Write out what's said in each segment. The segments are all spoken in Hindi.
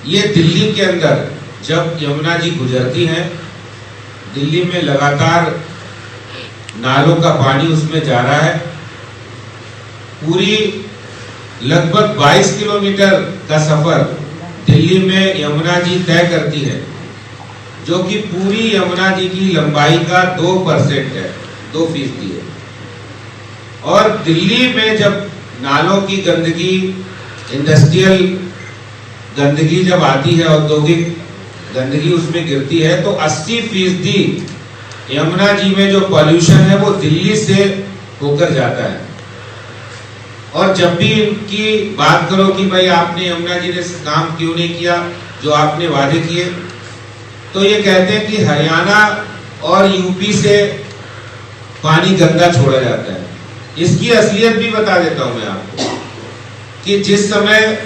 ये दिल्ली के अंदर जब यमुना जी गुजरती हैं, दिल्ली में लगातार नालों का पानी उसमें जा रहा है। पूरी लगभग 22 किलोमीटर का सफर दिल्ली में यमुना जी तय करती है, जो कि पूरी यमुना जी की लंबाई का 2% है, 2% है। और दिल्ली में जब नालों की गंदगी, इंडस्ट्रियल गंदगी जब आती है, औद्योगिक गंदगी उसमें गिरती है, तो 80% यमुना जी में जो पॉल्यूशन है वो दिल्ली से होकर जाता है। और जब भी इनकी बात करो कि भाई आपने यमुना जी ने काम क्यों नहीं किया जो आपने वादे किए, तो ये कहते हैं कि हरियाणा और यूपी से पानी गंदा छोड़ा जाता है। इसकी असलियत भी बता देता हूं मैं आपको कि जिस समय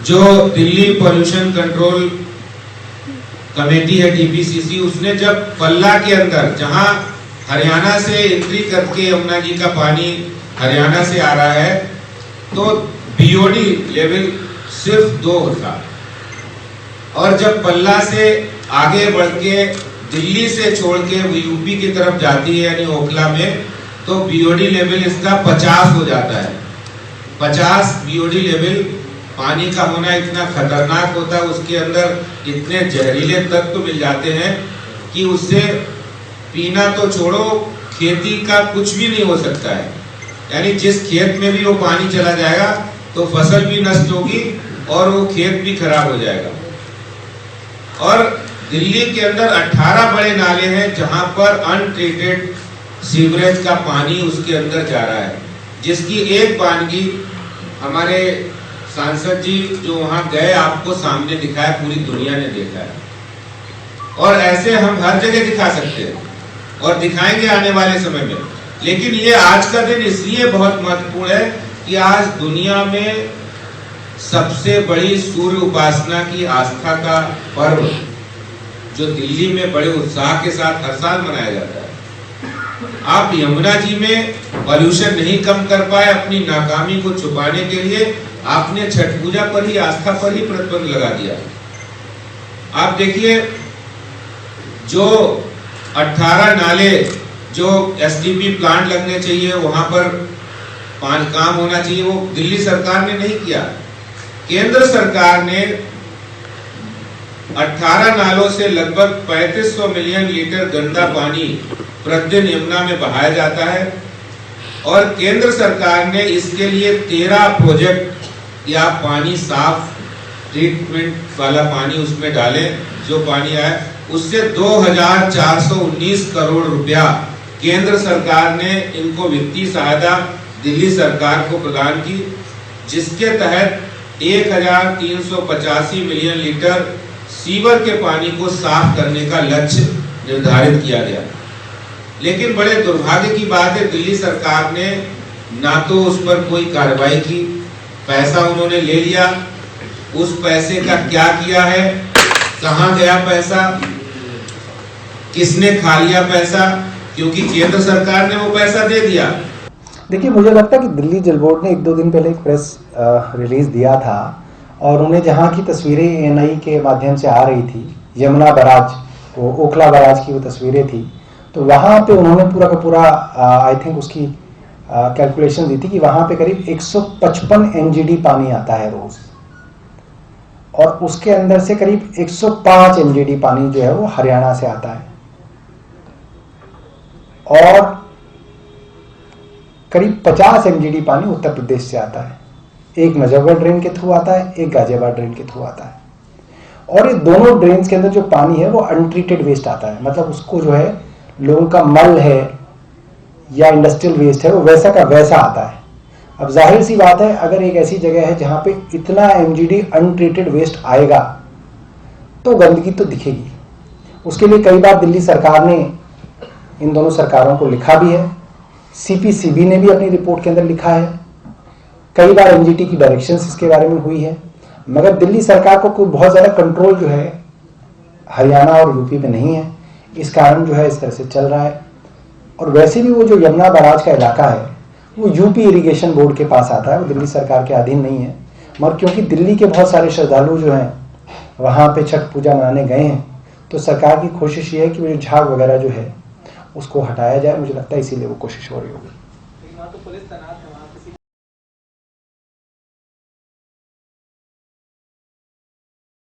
जो दिल्ली पॉल्यूशन कंट्रोल कमेटी है, टीपीसीसी, उसने जब पल्ला के अंदर जहां हरियाणा से एंट्री करके यमुना जी का पानी हरियाणा से आ रहा है, तो बीओडी लेवल सिर्फ 2 था। और जब पल्ला से आगे बढ़ के दिल्ली से छोड़ के यूपी की तरफ जाती है यानी ओखला में, तो बीओडी लेवल इसका 50 हो जाता है। 50 बीओडी लेवल पानी का होना इतना खतरनाक होता है, उसके अंदर इतने जहरीले तत्व मिल जाते हैं कि उससे पीना तो छोड़ो, खेती का कुछ भी नहीं हो सकता है। यानी जिस खेत में भी वो पानी चला जाएगा तो फसल भी नष्ट होगी और वो खेत भी खराब हो जाएगा। और दिल्ली के अंदर 18 बड़े नाले हैं जहां पर अनट्रीटेड सीवरेज का पानी उसके अंदर जा रहा है, जिसकी एक वानगी हमारे सांसद जी जो वहां गए आपको सामने दिखाया, पूरी दुनिया ने देखा है। और ऐसे हम हर जगह दिखा सकते हैं और दिखाएंगे आने वाले समय में। लेकिन ये आज का दिन इसलिए बहुत महत्वपूर्ण है कि आज दुनिया में सबसे बड़ी सूर्य उपासना की आस्था का पर्व जो दिल्ली में बड़े उत्साह के साथ हर साल मनाया जाता है, आप यमुना जी में पॉल्यूशन नहीं कम कर पाए, अपनी नाकामी को छुपाने के लिए आपने छठ पूजा पर ही, आस्था पर ही प्रतिबंध लगा दिया। आप देखिए जो 18 नाले जो एसटीपी प्लांट लगने चाहिए, वहां पर काम होना चाहिए, वो दिल्ली सरकार ने नहीं किया। केंद्र सरकार ने 18 नालों से लगभग 3500 मिलियन लीटर गंदा पानी प्रतिदिन यमुना में बहाया जाता है। और केंद्र सरकार ने इसके लिए 13 प्रोजेक्ट या पानी साफ ट्रीटमेंट वाला पानी उसमें डालें, जो पानी आए उससे 2419 करोड़ रुपया केंद्र सरकार ने इनको वित्तीय सहायता दिल्ली सरकार को प्रदान की, जिसके तहत 1385 मिलियन लीटर सीवर के पानी को साफ करने का लक्ष्य निर्धारित किया गया। लेकिन बड़े दुर्भाग्य की बात है, दिल्ली सरकार ने ना तो उस पर कोई कार्रवाई की, पैसा उन्होंने ले लिया, उस पैसे का क्या किया है, कहां गया पैसा, किसने खा लिया पैसा, क्योंकि केंद्र सरकार ने वो पैसा दे दिया। देखिए, मुझे लगता है कि दिल्ली जल बोर्ड ने 1-2 दिन पहले एक प्रेस रिलीज दिया था और उन्हें जहां की तस्वीरें एएनआई के माध्यम से आ रही थी, यमुना बराज, वो ओखला बराज की वो तस्वीरें थी, तो वहां पे उन्होंने पूरा का पूरा आई थिंक उसकी कैलकुलेशन दी थी कि वहां पे करीब 155 एमजीडी पानी आता है रोज, और उसके अंदर से करीब 105 एमजीडी पानी जो है वो हरियाणा से आता है, और करीब 50 एमजीडी पानी उत्तर प्रदेश से आता है। एक नजफगढ़ ड्रेन के थ्रू आता है, एक गाजियाबाद ड्रेन के थ्रू आता है। और ये दोनों ड्रेन्स के अंदर जो पानी है वो अनट्रीटेड वेस्ट आता है, मतलब उसको जो है लोगों का मल है या इंडस्ट्रियल वेस्ट है वो वैसा का वैसा आता है। अब जाहिर सी बात है, अगर एक ऐसी जगह है जहां पे इतना एमजीडी अनट्रीटेड वेस्ट आएगा तो गंदगी तो दिखेगी। उसके लिए कई बार दिल्ली सरकार ने इन दोनों सरकारों को लिखा भी है, सीपीसीबी ने भी अपनी रिपोर्ट के अंदर लिखा है, कई बार एनजीटी की डायरेक्शंस इसके बारे में हुई है, मगर दिल्ली सरकार को कोई बहुत ज्यादा कंट्रोल जो है हरियाणा और यूपी में नहीं है। इस कारण जो है इस तरह से चल रहा है। और वैसे भी वो जो यमुना बराज का इलाका है वो यूपी इरिगेशन बोर्ड के पास आता है, वो दिल्ली सरकार के अधीन नहीं है, मगर क्योंकि दिल्ली के बहुत सारे श्रद्धालु जो हैं वहाँ पे छठ पूजा मनाने गए हैं, तो सरकार की कोशिश ये है कि वो जो झाग वगैरह जो है उसको हटाया जाए। मुझे लगता है इसीलिए वो कोशिश हो रही होगी। तो पुलिस तैनात है